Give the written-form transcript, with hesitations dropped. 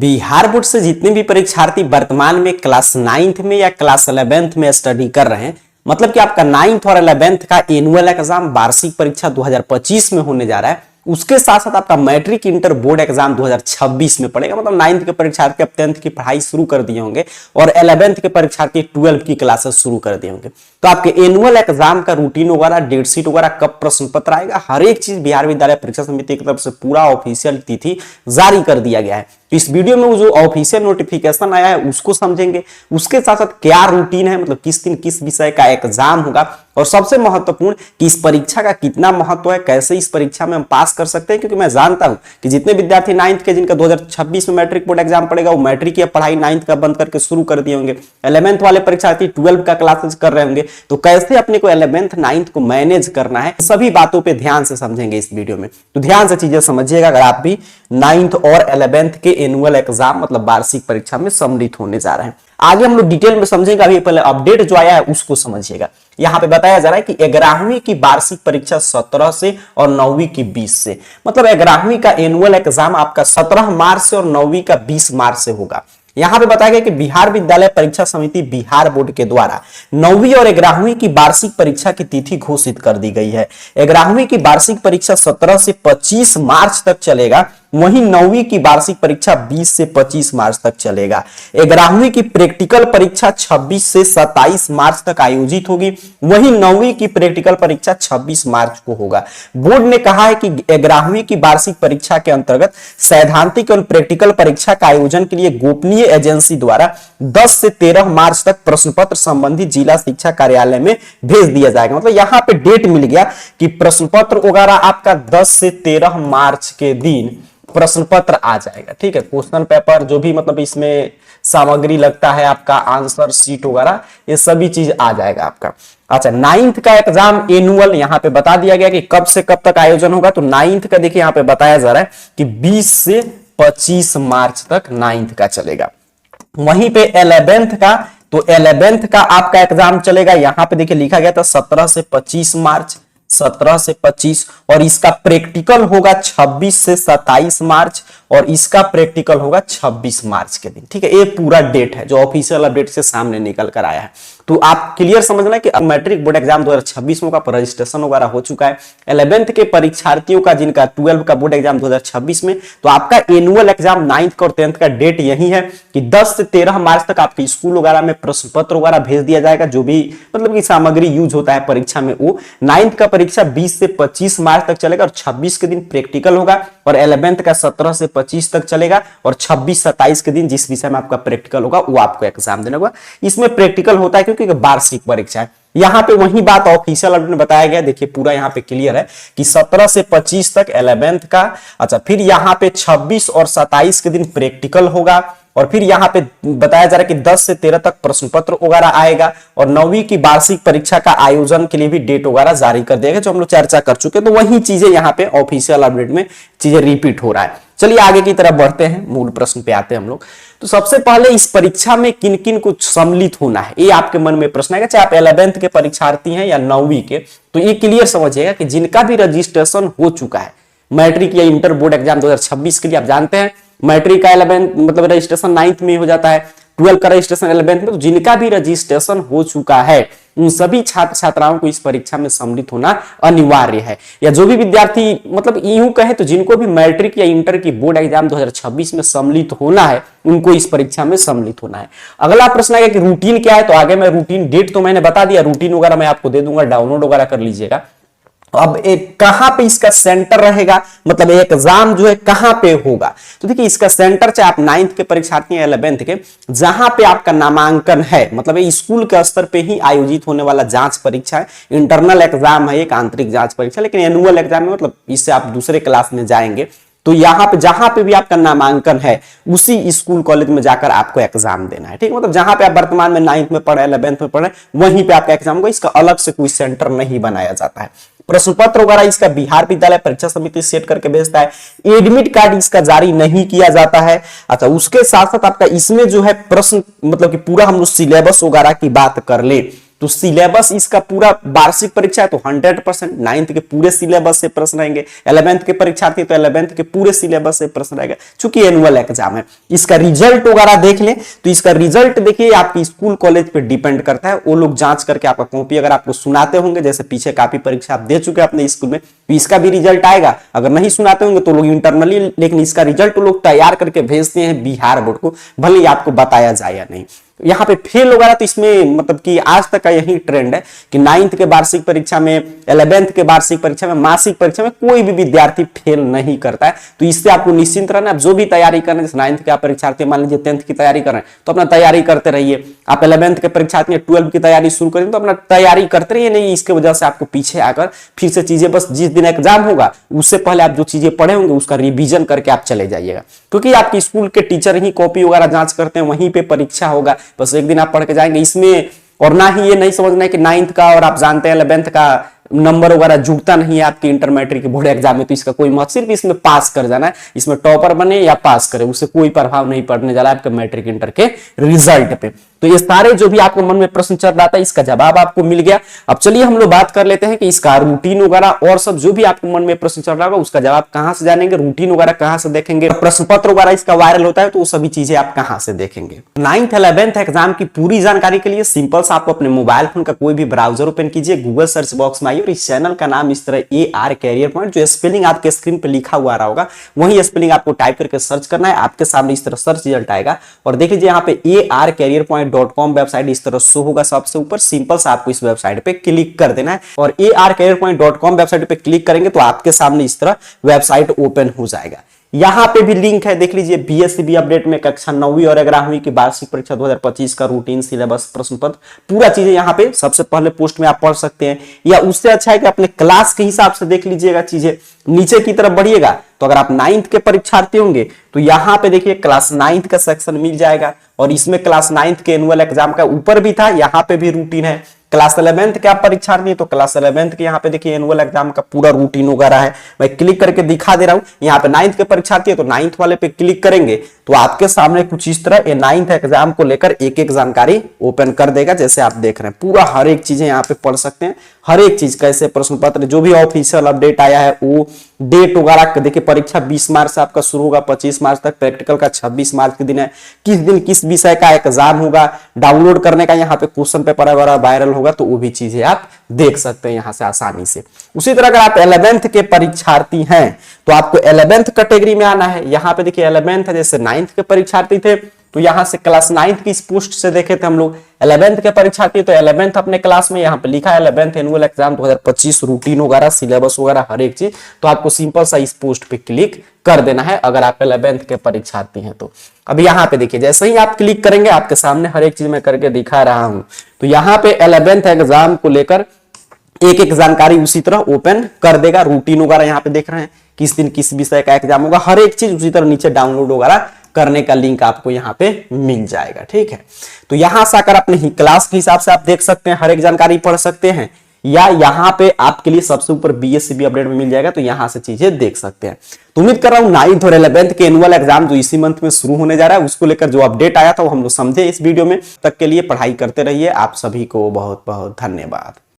Bihar board से जितने भी परीक्षार्थी वर्तमान में क्लास 9th में या क्लास 11th में स्टडी कर रहे हैं, मतलब कि आपका 9th और 11th का एनुअल एग्जाम वार्षिक परीक्षा 2025 में होने जा रहा है, उसके साथ साथ आपका मैट्रिक इंटर बोर्ड एग्जाम 2026 में पड़ेगा। मतलब 9th के परीक्षार्थी अब 10th की पढ़ाई शुरू कर दिए होंगे और 11th के परीक्षार्थी 12th की क्लासेस शुरू कर दिए होंगे। तो आपके एनुअल एग्जाम का रूटीन वगैरह, डेट शीट वगैरह, कब प्रश्न पत्र आएगा, हर एक चीज बिहार विद्यालय परीक्षा समिति की तरफ से पूरा ऑफिशियल तिथि जारी कर दिया गया है। तो इस वीडियो में वो जो ऑफिशियल नोटिफिकेशन आया है उसको समझेंगे, उसके साथ साथ क्या रूटीन है, मतलब किस दिन किस विषय का एग्जाम होगा, और सबसे महत्वपूर्ण कि इस परीक्षा का कितना महत्व है, कैसे इस परीक्षा में हम पास कर सकते हैं। क्योंकि मैं जानता हूं कि जितने विद्यार्थी 9th के जिनका 2026 में मैट्रिक बोर्ड एग्जाम पड़ेगा, वो मैट्रिक की पढ़ाई 9th का बंद करके शुरू कर दिए होंगे। 11th वाले परीक्षार्थी 12th का क्लासेस कर रहे होंगे। तो कैसे अपने को 11th 9th को मैनेज करना है, सभी बातों पे ध्यान से समझेंगे इस वीडियो में। तो ध्यान से चीजें समझिएगा अगर आप भी 9th और 11th के एनुअल एग्जाम मतलब वार्षिक परीक्षा में सम्मिलित होने जा रहे हैं। आगे हम लोग डिटेल में समझेंगे, अभी पहले अपडेट जो आया है उसको समझिएगा। यहाँ पे बताया जा रहा है कि 11वीं की वार्षिक परीक्षा 17 से और 9वीं की 20 से, मतलब 11वीं का एनुअल एग्जाम आपका 17 मार्च से और 9वीं का 20 मार्च से होगा। यहां पे बताया गया कि बिहार विद्यालय परीक्षा समिति बिहार बोर्ड के द्वारा 9वीं और 11वीं की वार्षिक परीक्षा की तिथि घोषित कर दी गई है। 11वीं की वार्षिक परीक्षा 17 से 25 मार्च तक चलेगा, वहीं 9वीं की वार्षिक परीक्षा 20 से 25 मार्च तक चलेगा। 11वीं की प्रैक्टिकल परीक्षा 26 से 27 मार्च तक आयोजित होगी, वहीं 9वीं की प्रैक्टिकल परीक्षा 26 मार्च को होगा। बोर्ड ने कहा है कि 11वीं की वार्षिक परीक्षा के अंतर्गत सैद्धांतिक और प्रैक्टिकल परीक्षा का आयोजन के लिए गोपनीय एजेंसी द्वारा 10 से 13 मार्च तक प्रश्न पत्र संबंधित जिला शिक्षा कार्यालय में भेज दिया जाएगा। मतलब यहां पे डेट मिल गया कि प्रश्न पत्र वगैरह आपका 10 से 13 मार्च के दिन प्रश्न पत्र आ जाएगा। ठीक है, क्वेश्चन पेपर जो भी मतलब इसमें सामग्री लगता है, आपका आंसर शीट वगैरह, ये सभी चीज आ जाएगा आपका। अच्छा, 9th का एग्जाम एनुअल यहाँ पे बता दिया गया कि कब से कब तक आयोजन होगा। तो 9th का देखिए यहाँ पे बताया जा रहा है कि 20 से 25 मार्च तक 9th का चलेगा। वहीं पे 11th का, तो 11th का आपका एग्जाम चलेगा, यहां पे देखिए लिखा गया था 17 से 25 मार्च, 17 से 25, और इसका प्रैक्टिकल होगा 26 से 27 मार्च, और इसका प्रैक्टिकल होगा 26 मार्च के दिन। ठीक है, ये पूरा डेट है जो ऑफिशियल अपडेट से सामने निकल कर आया है। तो आप क्लियर समझना कि मैट्रिक बोर्ड एग्जाम 2026 में का रजिस्ट्रेशन वगैरह हो चुका है। 11th के परीक्षार्थियों का जिनका 12 का बोर्ड एग्जाम 2026 में, तो आपका एनुअल एग्जाम 9th का और 10th का डेट यही है कि 10 से 13 मार्च तक आपके स्कूल वगैरह में प्रश्न पत्र वगैरह भेज दिया जाएगा, जो भी मतलब की सामग्री यूज होता है परीक्षा में वो। 9th का परीक्षा 20 से 25 मार्च तक चलेगा और 26 के दिन प्रैक्टिकल होगा, और 11th का 17 से 25 तक चलेगा, और 26-27 के दिन जिस विषय में आपका प्रैक्टिकल होगा वो आपको एग्जाम देना होगा। इसमें प्रैक्टिकल होता है क्योंकि वार्षिक परीक्षा है। यहां पे वही बात ऑफिशियल अपडेट में बताया गया, देखिए पूरा यहां पे क्लियर है कि 17 से 25 तक 11th का। अच्छा, फिर यहां पे 26 और 27 के दिन प्रैक्टिकल होगा, और फिर यहां पे बताया जा रहा है कि 10 से 13 तक प्रश्न पत्र वगैरह आएगा, और 9वीं की वार्षिक परीक्षा का आयोजन के लिए भी डेट वगैरह जारी कर देगा, जो हम लोग चर्चा कर चुके हैं। तो वही चीजें यहाँ पे ऑफिशियल अपडेट में चीजें रिपीट हो रहा है। चलिए आगे की तरफ बढ़ते हैं, मूल प्रश्न पे आते हैं हम लोग। तो सबसे पहले इस परीक्षा में किन किन को सम्मिलित होना है, ये आपके मन में प्रश्न आएगा, चाहे आप 11th के परीक्षार्थी हैं या 9वीं के। तो ये क्लियर समझिएगा कि जिनका भी रजिस्ट्रेशन हो चुका है मैट्रिक या इंटर बोर्ड एग्जाम 2026 के लिए, आप जानते हैं मैट्रिक का 11th मतलब रजिस्ट्रेशन 9th में हो जाता है, 12 का रजिस्ट्रेशन 11th में। तो जिनका भी रजिस्ट्रेशन हो चुका है उन सभी छात्र छात्राओं को इस परीक्षा में सम्मिलित होना अनिवार्य है। या जो भी विद्यार्थी मतलब यूं कहे तो जिनको भी मैट्रिक या इंटर की बोर्ड एग्जाम 2026 में सम्मिलित होना है, उनको इस परीक्षा में सम्मिलित होना है। अगला प्रश्न आएगा कि रूटीन क्या है। तो आगे मैं रूटीन, डेट तो मैंने बता दिया, रूटीन वगैरह मैं आपको दे दूंगा, डाउनलोड वगैरह कर लीजिएगा। अब एक कहां पे इसका सेंटर रहेगा, मतलब एग्जाम जो है कहां पे होगा। तो देखिए इसका सेंटर, चाहे आप 9th के परीक्षार्थी हैं 11th के, जहां पे आपका नामांकन है, मतलब ये स्कूल के स्तर पे ही आयोजित होने वाला जांच परीक्षा है। इंटरनल एग्जाम है एक, आंतरिक जांच परीक्षा, लेकिन एनुअल एग्जाम में मतलब इससे आप दूसरे क्लास में जाएंगे। तो यहाँ पे जहां पे भी आपका नामांकन है उसी स्कूल कॉलेज में जाकर आपको एग्जाम देना है। ठीक, मतलब जहां पे आप वर्तमान में 9th में पढ़े, 11th में पढ़े, वहीं पे आपका एग्जाम होगा। इसका अलग से कोई सेंटर नहीं बनाया जाता है। प्रश्न पत्र वगैरह इसका बिहार विद्यालय परीक्षा समिति सेट करके भेजता है। एडमिट कार्ड इसका जारी नहीं किया जाता है। अच्छा, उसके साथ साथ आपका इसमें जो है प्रश्न मतलब कि पूरा हम लोग सिलेबस वगैरह की बात कर ले तो सिलेबस इसका पूरा वार्षिक परीक्षा है तो 100%, 9th के पूरे सिलेबस से प्रश्न रहेंगे, 11th के परीक्षार्थी तो 11th के पूरे सिलेबस से प्रश्न रहेगा, चूंकि एनुअल एग्जाम है। इसका रिजल्ट वगैरह देख लें तो इसका रिजल्ट देखिए आपकी स्कूल कॉलेज पे डिपेंड करता है, वो लोग जांच करके आपका कॉपी अगर आपको सुनाते होंगे, जैसे पीछे काफी परीक्षा आप दे चुके हैं अपने स्कूल में, तो इसका भी रिजल्ट आएगा। अगर नहीं सुनाते होंगे तो लोग इंटरनली, लेकिन इसका रिजल्ट लोग तैयार करके भेजते हैं बिहार बोर्ड को, भले ही आपको बताया जाए या नहीं। यहाँ पे फेल वगैरह तो इसमें मतलब कि आज तक का यही ट्रेंड है कि 9th के वार्षिक परीक्षा में, 11th के वार्षिक परीक्षा में, मासिक परीक्षा में कोई भी विद्यार्थी फेल नहीं करता है। तो इससे आपको निश्चिंत रहना। आप जो भी तैयारी कर रहे हैं, जैसे 9th के आप परीक्षार्थी मान लीजिए 10th की तैयारी कर रहे हैं तो अपना तैयारी करते रहिए। आप 11th के परीक्षार्थी 12 की तैयारी शुरू करें तो अपना तैयारी करते रहिए, नहीं इसके वजह से आपको पीछे आकर फिर से चीजें, बस जिस दिन एग्जाम होगा उससे पहले आप जो चीजें पढ़े होंगे उसका रिवीजन करके आप चले जाइएगा, क्योंकि आपकी स्कूल के टीचर ही कॉपी वगैरह जांच करते हैं, वहीं पे परीक्षा होगा, बस एक दिन आप पढ़ के जाएंगे इसमें। और ना ही ये नहीं समझना है कि 9th का और आप जानते हैं 11th का नंबर वगैरह जुड़ता नहीं है आपकी इंटरमीडिएट के बोर्ड एग्जाम में, तो इसका कोई मत, सिर्फ इसमें पास कर जाना है, इसमें टॉपर बने या पास करे उससे कोई प्रभाव नहीं पड़ने जा रहा है आपके मैट्रिक इंटर के रिजल्ट पे। तो ये सारे जो भी आपके मन में प्रश्न चल रहा था इसका जवाब आपको मिल गया। अब चलिए हम लोग बात कर लेते हैं कि इसका रूटीन वगैरह और सब जो भी आपके मन में प्रश्न चल रहा होगा उसका जवाब कहां से जानेंगे, रूटीन वगैरह कहां से देखेंगे, प्रश्न पत्र वगैरह इसका वायरल होता है तो वो सभी चीजें आप कहां से देखेंगे। 9th 11th एग्जाम की पूरी जानकारी के लिए सिंपल सा आपको अपने मोबाइल फोन का कोई भी ब्राउजर ओपन कीजिए, गूगल सर्च बॉक्स में आइए और इस चैनल का नाम इस तरह AR कैरियर पॉइंट, जो स्पेलिंग आपके स्क्रीन पे लिखा हुआ रहा होगा वही स्पेलिंग आपको टाइप करके सर्च करना है। आपके सामने इस तरह सर्च रिजल्ट आएगा और देख लीजिए यहाँ पे arcareerpoint.com वेबसाइट इस तरह शो होगा सबसे ऊपर। सिंपल सा आपको इस वेबसाइट पे क्लिक कर देना है और arcareerpoint.com वेबसाइट पे क्लिक करेंगे तो आपके सामने इस तरह वेबसाइट ओपन हो जाएगा। यहां पे भी लिंक है, देख लीजिए BSCB अपडेट में कक्षा 9वीं और 11वीं की वार्षिक परीक्षा 2025 का रूटीन, सिलेबस, प्रश्न पत्र, पूरा चीजें यहाँ पे सबसे पहले पोस्ट में आप पढ़ सकते हैं। या उससे अच्छा है कि अपने क्लास के हिसाब से देख लीजिएगा चीजें। नीचे की तरफ बढ़िएगा तो अगर आप 9th के परीक्षार्थी होंगे तो यहाँ पे देखिए क्लास 9th का सेक्शन मिल जाएगा और इसमें क्लास 9th के एनुअल एग्जाम का ऊपर भी था, यहाँ पे भी रूटीन है। क्लास 11th के आप परीक्षार्थी तो क्लास 11th के यहाँ पे देखिए एनुअल एग्जाम का पूरा रूटीन वगैरह है, मैं क्लिक करके दिखा दे रहा हूँ। यहाँ पे 9th के परीक्षार्थी है तो 9th वाले पे क्लिक करेंगे तो आपके सामने कुछ इस तरह ये 9th एग्जाम को लेकर एक एक जानकारी ओपन कर देगा। जैसे आप देख रहे हैं पूरा हर एक चीजें यहाँ पे पढ़ सकते हैं, हर एक चीज कैसे प्रश्न पत्र, जो भी ऑफिशियल अपडेट आया है वो डेट वगैरह देखिए। परीक्षा 20 मार्च से आपका शुरू होगा, 25 मार्च तक, प्रैक्टिकल का 26 मार्च के दिन है, किस दिन किस विषय का एग्जाम होगा, डाउनलोड करने का यहाँ पे क्वेश्चन पेपर वगैरह वायरल होगा तो वो भी चीजें आप देख सकते हैं यहाँ से आसानी से। उसी तरह अगर आप 11th के परीक्षार्थी हैं तो आपको 11th कैटेगरी में आना है। यहाँ पे देखिए 11th है, जैसे 9th के परीक्षार्थी थे तो यहाँ से क्लास 9th की इस पोस्ट से देखे थे हम लोग। 11th के परीक्षार्थी तो 11th अपने क्लास में यहाँ पे लिखा है 11th एनुअल एग्जाम 2025 रूटीन वगैरह, सिलेबस वगैरह हर एक चीज, तो आपको सिंपल सा इस पोस्ट पे क्लिक कर देना है अगर आप 11th के परीक्षार्थी हैं तो। अब यहाँ पे देखिए जैसे ही आप क्लिक करेंगे आपके सामने हर एक चीज मैं करके दिखा रहा हूं, तो यहाँ पे 11th एग्जाम को लेकर एक एक जानकारी उसी तरह ओपन कर देगा। रूटीन वगैरह यहाँ पे देख रहे हैं किस दिन किस विषय का एग्जाम होगा, हर एक चीज उसी तरह नीचे डाउनलोड वगैरह करने का लिंक आपको यहाँ पे मिल जाएगा। ठीक है, तो यहां से आकर अपने ही क्लास के हिसाब से आप देख सकते हैं, हर एक जानकारी पढ़ सकते हैं, या यहाँ पे आपके लिए सबसे ऊपर BSCB अपडेट में मिल जाएगा तो यहां से चीजें देख सकते हैं। तो उम्मीद कर रहा हूं 9th और 11th के एनुअल एग्जाम जो इसी मंथ में शुरू होने जा रहा है उसको लेकर जो अपडेट आया था वो हम लोग समझे इस वीडियो में। तक के लिए पढ़ाई करते रहिए। आप सभी को बहुत बहुत धन्यवाद।